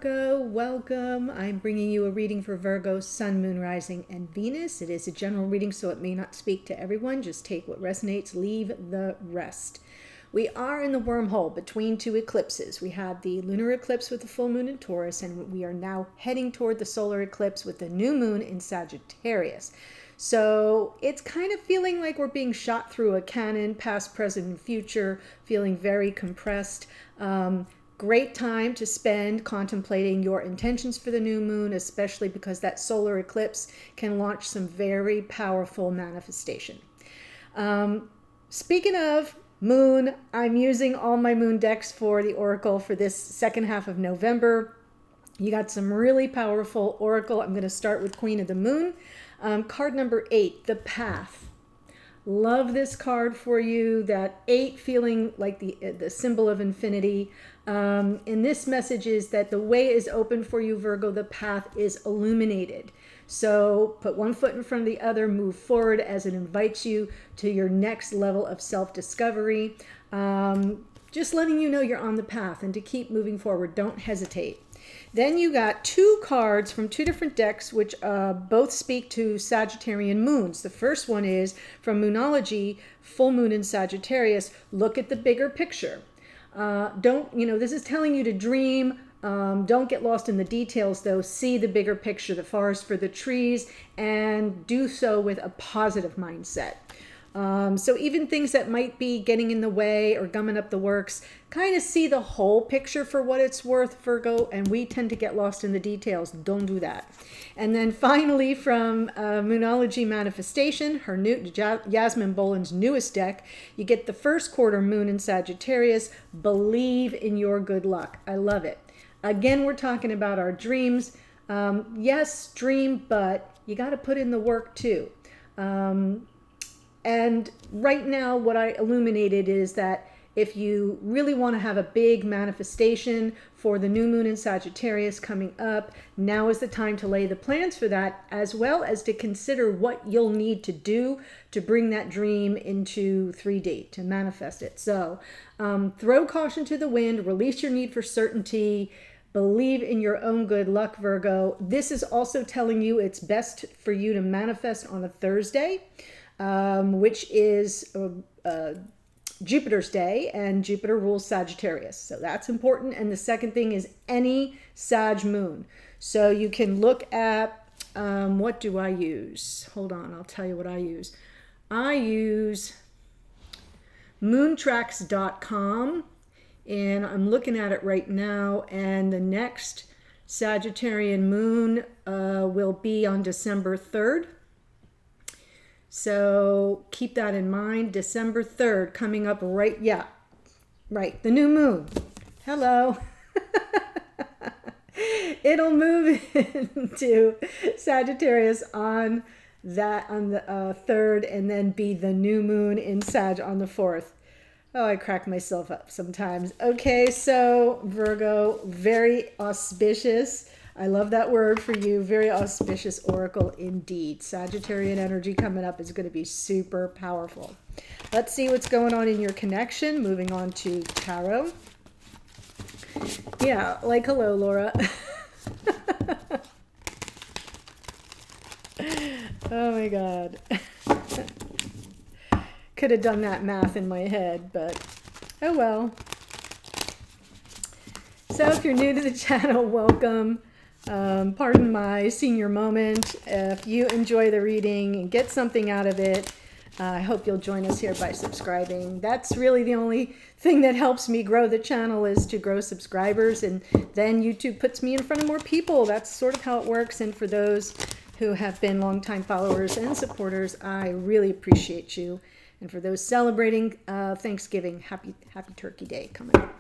Virgo, welcome. I'm bringing you a reading for Virgo, Sun, Moon, Rising, and Venus. It is a general reading, so it may not speak to everyone. Just take what resonates, leave the rest. We are in the wormhole between two eclipses. We had the lunar eclipse with the full moon in Taurus, and we are now heading toward the solar eclipse with the new moon in Sagittarius. So it's kind of feeling like we're being shot through a cannon, past, present, and future, feeling very compressed. Great time to spend contemplating your intentions for the new moon, especially because that solar eclipse can launch some very powerful manifestation. Speaking of moon, I'm using all my moon decks for the oracle for this second half of November. You got some really powerful oracle. I'm going to start with Queen of the Moon. Card number 8, the Path. Love this card for you. That 8 feeling like the symbol of infinity. And this message is that the way is open for you, Virgo. The path is illuminated. So put one foot in front of the other, move forward as it invites you to your next level of self-discovery. Just letting you know you're on the path and to keep moving forward. Don't hesitate. Then you got 2 cards from 2 different decks, which both speak to Sagittarian moons. The first one is from Moonology, full moon in Sagittarius. Look at the bigger picture. This is telling you to dream. Don't get lost in the details, though. See the bigger picture, the forest for the trees, and do so with a positive mindset. So even things that might be getting in the way or gumming up the works, kind of see the whole picture for what it's worth, Virgo, and we tend to get lost in the details. Don't do that. And then finally from Moonology Manifestation, her new Yasmin Boland's newest deck, you get the first quarter moon in Sagittarius. Believe in your good luck. I love it. Again, we're talking about our dreams. Yes, dream, but you got to put in the work too. And right now, what I illuminated is that if you really want to have a big manifestation for the new moon in Sagittarius coming up, now is the time to lay the plans for that, as well as to consider what you'll need to do to bring that dream into 3D, to manifest it. So throw caution to the wind, release your need for certainty, believe in your own good luck, Virgo. This is also telling you it's best for you to manifest on a Thursday, which is Jupiter's day, and Jupiter rules Sagittarius. So that's important. And the second thing is any Sag moon. So you can look at, what do I use? Hold on, I'll tell you what I use. I use moontracks.com, and I'm looking at it right now, and the next Sagittarian moon will be on December 3rd. So keep that in mind. December 3rd coming up right. The new moon. Hello. It'll move into Sagittarius on the 3rd, and then be the new moon in Sag on the 4th. Oh, I crack myself up sometimes. Okay, so Virgo, very auspicious. I love that word for you. Very auspicious oracle indeed. Sagittarian energy coming up is going to be super powerful. Let's see what's going on in your connection. Moving on to tarot. Yeah, like hello, Laura. Oh my God. Could have done that math in my head, but oh well. So if you're new to the channel, welcome. Pardon my senior moment. If you enjoy the reading and get something out of it, I hope you'll join us here by subscribing. That's really the only thing that helps me grow the channel, is to grow subscribers, and then YouTube puts me in front of more people. That's sort of how it works. And for those who have been longtime followers and supporters, I really appreciate you. And for those celebrating Thanksgiving, happy Turkey Day coming up.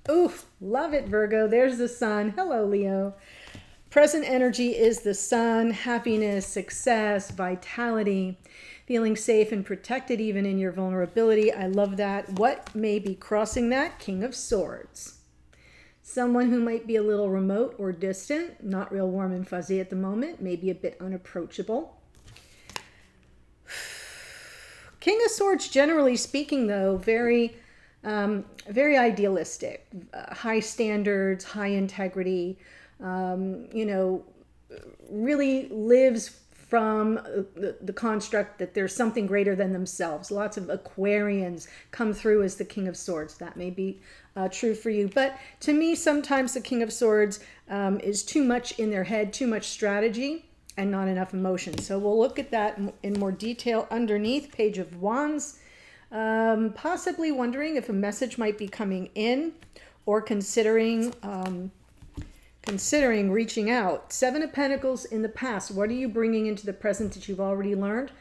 Oof, love it, Virgo. There's the sun. Hello, Leo. Present energy is the sun. Happiness, success, vitality, feeling safe and protected even in your vulnerability. I love that. What may be crossing that? King of Swords. Someone who might be a little remote or distant, not real warm and fuzzy at the moment, maybe a bit unapproachable. King of Swords, generally speaking, though, very very idealistic, high standards, high integrity, you know, really lives from the construct that there's something greater than themselves. Lots of Aquarians come through as the King of Swords. That may be true for you. But to me, sometimes the King of Swords is too much in their head, too much strategy, and not enough emotion. So we'll look at that in more detail underneath. Page of Wands. Possibly wondering if a message might be coming in, or considering reaching out. Seven of Pentacles in the past. What are you bringing into the present that you've already learned?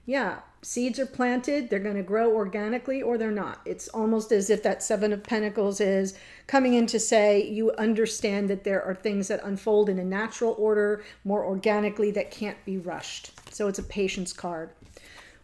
Yeah, seeds are planted. They're going to grow organically, or they're not. It's almost as if that Seven of Pentacles is coming in to say you understand that there are things that unfold in a natural order, more organically, that can't be rushed. So it's a patience card.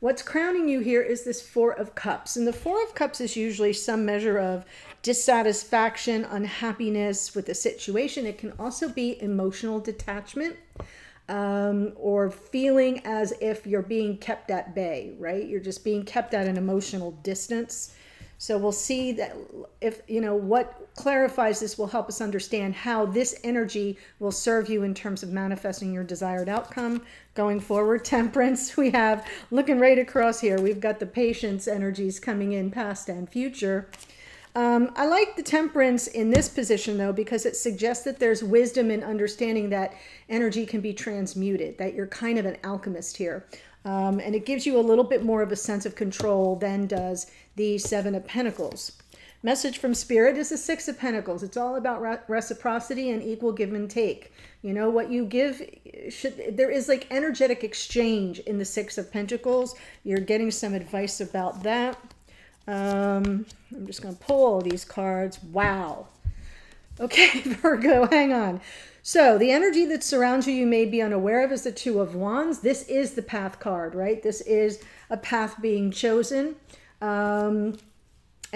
What's crowning you here is this Four of Cups. And the Four of Cups is usually some measure of dissatisfaction, unhappiness with the situation. It can also be emotional detachment, or feeling as if you're being kept at bay, right? You're just being kept at an emotional distance. So we'll see that if, you know, what clarifies this will help us understand how this energy will serve you in terms of manifesting your desired outcome going forward. Temperance, we have looking right across here. We've got the patience energies coming in past and future. I like the Temperance in this position, though, because it suggests that there's wisdom in understanding that energy can be transmuted, that you're kind of an alchemist here. And it gives you a little bit more of a sense of control than does the Seven of Pentacles. Message from Spirit is the Six of Pentacles. It's all about reciprocity and equal give and take. You know, what you give, there is like energetic exchange in the Six of Pentacles. You're getting some advice about that. I'm just going to pull all these cards. Wow. Okay, Virgo, hang on. So the energy that surrounds you, you may be unaware of, is the Two of Wands. This is the path card, right? This is a path being chosen. And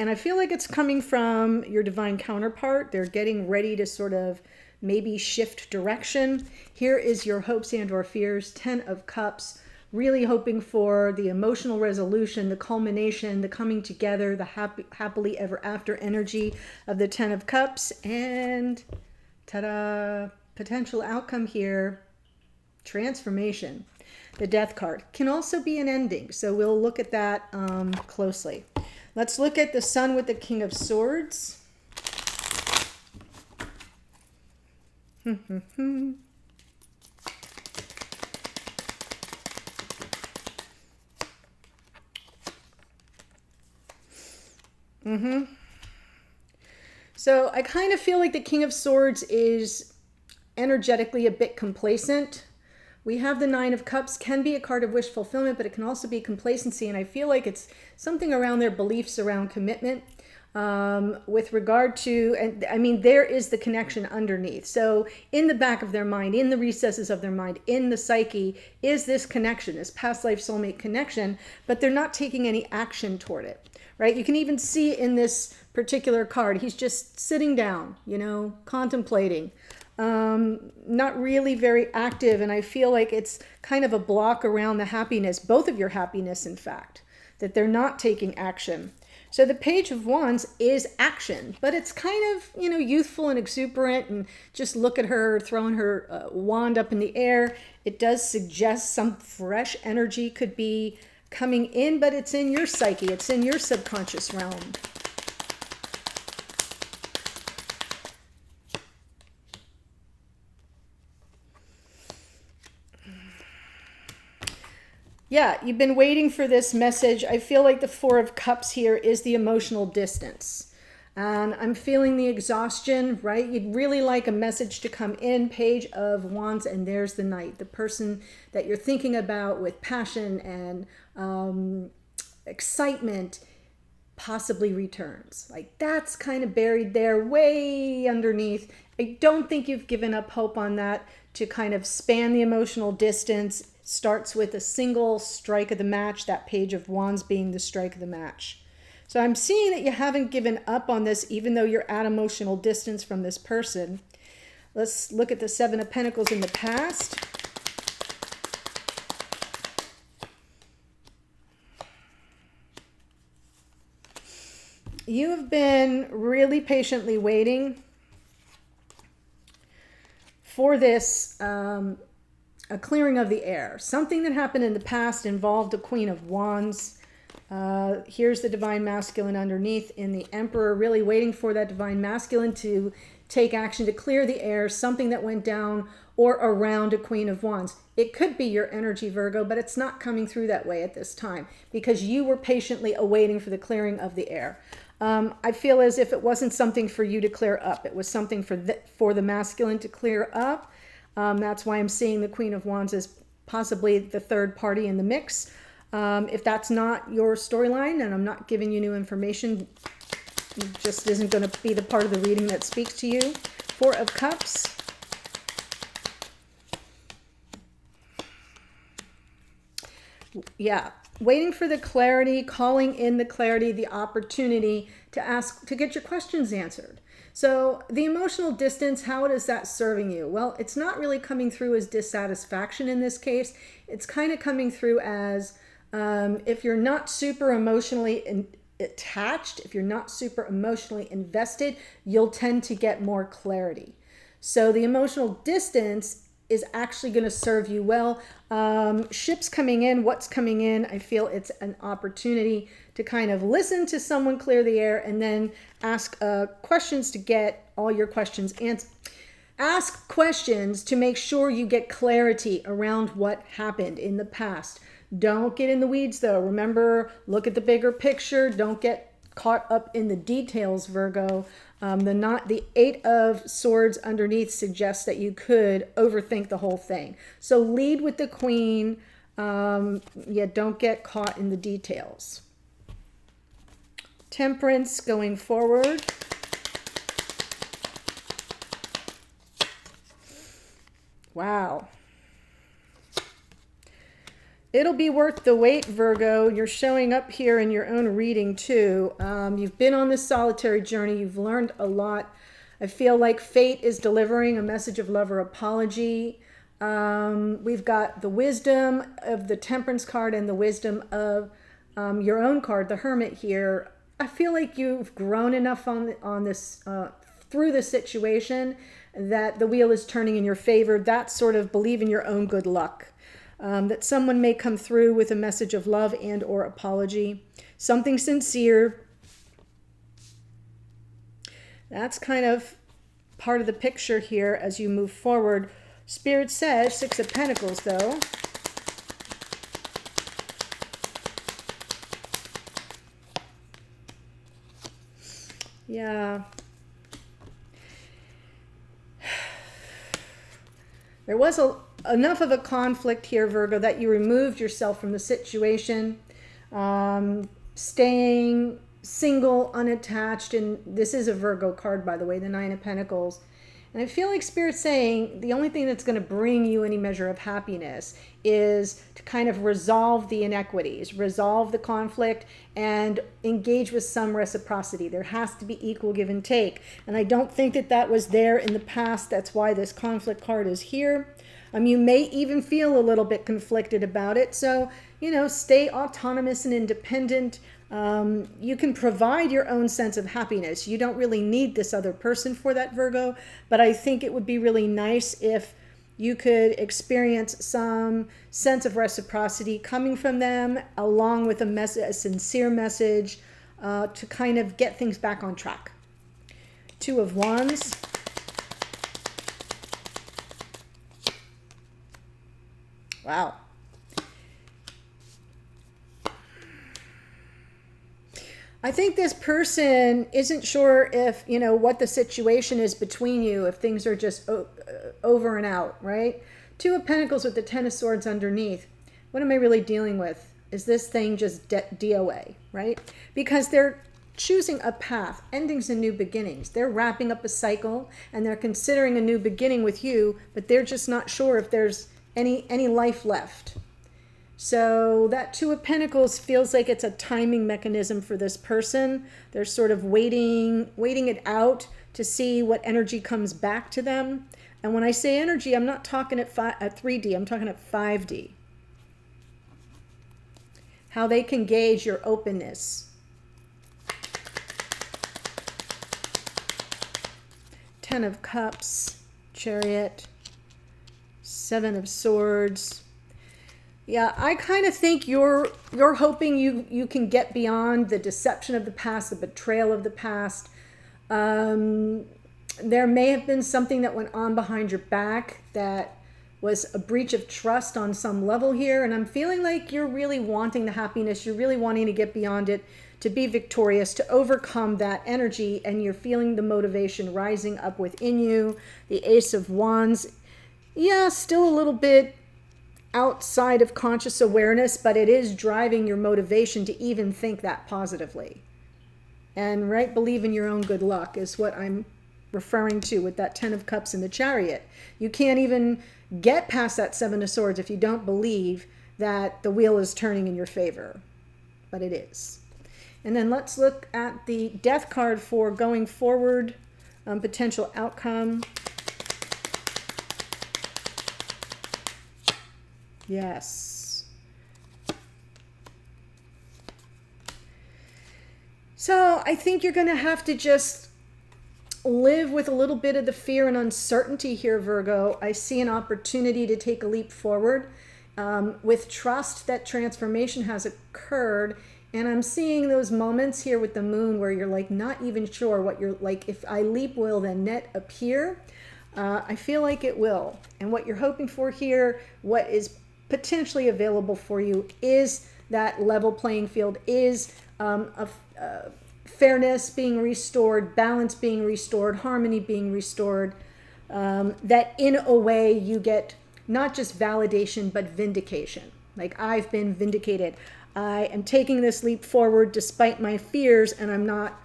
I feel like it's coming from your divine counterpart. They're getting ready to sort of maybe shift direction. Here is your hopes and or fears. 10 of Cups. Really hoping for the emotional resolution, the culmination, the coming together, the happily ever after energy of the 10 of Cups. And ta-da, potential outcome here, transformation. The Death card can also be an ending, so we'll look at that closely. Let's look at the Sun with the King of Swords. So I kind of feel like the King of Swords is energetically a bit complacent. We have the Nine of Cups, can be a card of wish fulfillment, but it can also be complacency. And I feel like it's something around their beliefs around commitment with regard to, and I mean, there is the connection underneath. So in the back of their mind, in the recesses of their mind, in the psyche, is this connection, this past life soulmate connection, but they're not taking any action toward it. Right? You can even see in this particular card, he's just sitting down, you know, contemplating, not really very active. And I feel like it's kind of a block around the happiness, both of your happiness, in fact, that they're not taking action. So the Page of Wands is action, but it's kind of, you know, youthful and exuberant, and just look at her throwing her wand up in the air. It does suggest some fresh energy could be coming in, but it's in your psyche, it's in your subconscious realm. Yeah, you've been waiting for this message. I feel like the Four of Cups here is the emotional distance. And I'm feeling the exhaustion, right? You'd really like a message to come in. Page of Wands, and there's the Knight. The person that you're thinking about with passion and excitement possibly returns. Like, that's kind of buried there way underneath. I don't think you've given up hope on that to kind of span the emotional distance. Starts with a single strike of the match, that Page of Wands being the strike of the match. So I'm seeing that you haven't given up on this, even though you're at emotional distance from this person. Let's look at the Seven of Pentacles in the past. You have been really patiently waiting for this, a clearing of the air. Something that happened in the past involved a Queen of Wands. Here's the Divine Masculine underneath in the Emperor, really waiting for that Divine Masculine to take action to clear the air, something that went down or around a Queen of Wands. It could be your energy, Virgo, but it's not coming through that way at this time because you were patiently awaiting for the clearing of the air. I feel as if it wasn't something for you to clear up. It was something for the masculine to clear up. That's why I'm seeing the Queen of Wands as possibly the third party in the mix. If that's not your storyline and I'm not giving you new information, it just isn't going to be the part of the reading that speaks to you. Four of Cups. Yeah, waiting for the clarity, calling in the clarity, the opportunity to get your questions answered. So the emotional distance, how is that serving you? Well, it's not really coming through as dissatisfaction in this case. It's kind of coming through as if you're not super emotionally attached, if you're not super emotionally invested, you'll tend to get more clarity. So the emotional distance is actually going to serve you well. Ships coming in, what's coming in, I feel it's an opportunity to kind of listen to someone clear the air and then ask questions to get all your questions answered. Ask questions to make sure you get clarity around what happened in the past. Don't get in the weeds though. Remember, look at the bigger picture. Don't get caught up in the details, Virgo. The Eight of Swords underneath suggests that you could overthink the whole thing. So lead with the Queen. Don't get caught in the details. Temperance going forward. Wow. It'll be worth the wait, Virgo. You're showing up here in your own reading too. You've been on this solitary journey. You've learned a lot. I feel like fate is delivering a message of love or apology. We've got the wisdom of the Temperance card and the wisdom of your own card, the Hermit here. I feel like you've grown enough on this through the situation that the wheel is turning in your favor. That's sort of believe in your own good luck. That someone may come through with a message of love and or apology. Something sincere. That's kind of part of the picture here as you move forward. Spirit says, Six of Pentacles though. Yeah. There was enough of a conflict here, Virgo, that you removed yourself from the situation, staying single, unattached, and this is a Virgo card, by the way, the Nine of Pentacles. And I feel like Spirit's saying the only thing that's going to bring you any measure of happiness is to kind of resolve the inequities, resolve the conflict, and engage with some reciprocity. There has to be equal give and take. And I don't think that that was there in the past. That's why this conflict card is here. You may even feel a little bit conflicted about it. So, stay autonomous and independent. You can provide your own sense of happiness. You don't really need this other person for that, Virgo. But I think it would be really nice if you could experience some sense of reciprocity coming from them, along with a sincere message to kind of get things back on track. Two of Wands. Wow. I think this person isn't sure if, what the situation is between you, if things are just over and out, right? Two of Pentacles with the Ten of Swords underneath. What am I really dealing with? Is this thing just DOA, right? Because they're choosing a path, endings and new beginnings. They're wrapping up a cycle and they're considering a new beginning with you, but they're just not sure if there's any life left. So that Two of Pentacles feels like it's a timing mechanism for this person. They're sort of waiting it out to see what energy comes back to them. And when I say energy, I'm not talking at 3D, I'm talking at 5D. How they can gauge your openness. Ten of Cups, Chariot, Seven of Swords. Yeah, I kind of think you're hoping you can get beyond the deception of the past, the betrayal of the past. There may have been something that went on behind your back that was a breach of trust on some level here, and I'm feeling like you're really wanting the happiness, you're really wanting to get beyond it, to be victorious, to overcome that energy, and you're feeling the motivation rising up within you. The Ace of Wands, yeah, still a little bit outside of conscious awareness, but it is driving your motivation to even think that positively. And right, believe in your own good luck is what I'm referring to with that Ten of Cups and the Chariot. You can't even get past that Seven of Swords if you don't believe that the wheel is turning in your favor, but it is. And then let's look at the Death card for going forward, potential outcome. Yes. So I think you're going to have to just live with a little bit of the fear and uncertainty here, Virgo. I see an opportunity to take a leap forward with trust that transformation has occurred. And I'm seeing those moments here with the moon where you're like not even sure what you're like. If I leap, will the net appear? I feel like it will. And what you're hoping for here, what is potentially available for you, is that level playing field, is fairness being restored, balance being restored, harmony being restored, that in a way you get not just validation, but vindication. Like, I've been vindicated. I am taking this leap forward despite my fears, and I'm not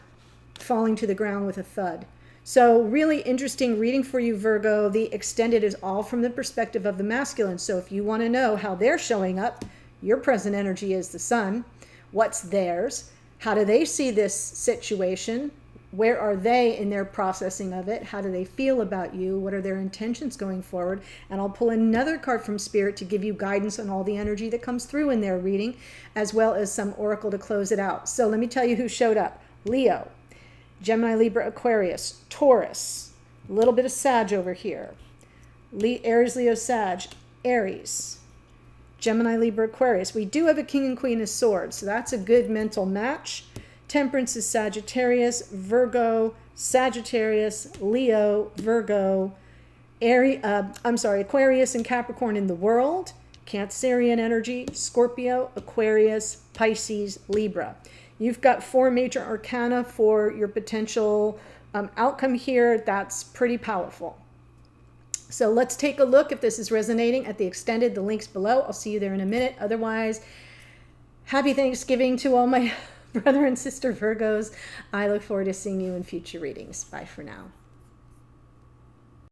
falling to the ground with a thud. So really interesting reading for you, Virgo. The extended is all from the perspective of the masculine. So if you want to know how they're showing up, your present energy is the sun. What's theirs? How do they see this situation? Where are they in their processing of it? How do they feel about you? What are their intentions going forward? And I'll pull another card from Spirit to give you guidance on all the energy that comes through in their reading, as well as some oracle to close it out. So let me tell you who showed up. Leo, Gemini, Libra, Aquarius, Taurus, a little bit of Sag over here. Aries, Leo, Sag, Aries, Gemini, Libra, Aquarius. We do have a King and Queen of Swords, so that's a good mental match. Temperance is Sagittarius, Virgo, Sagittarius, Leo, Virgo, Aquarius and Capricorn in the world, Cancerian energy, Scorpio, Aquarius, Pisces, Libra. You've got 4 major arcana for your potential outcome here. That's pretty powerful. So let's take a look if this is resonating at the extended. The link's below. I'll see you there in a minute. Otherwise, happy Thanksgiving to all my brother and sister Virgos. I look forward to seeing you in future readings. Bye for now.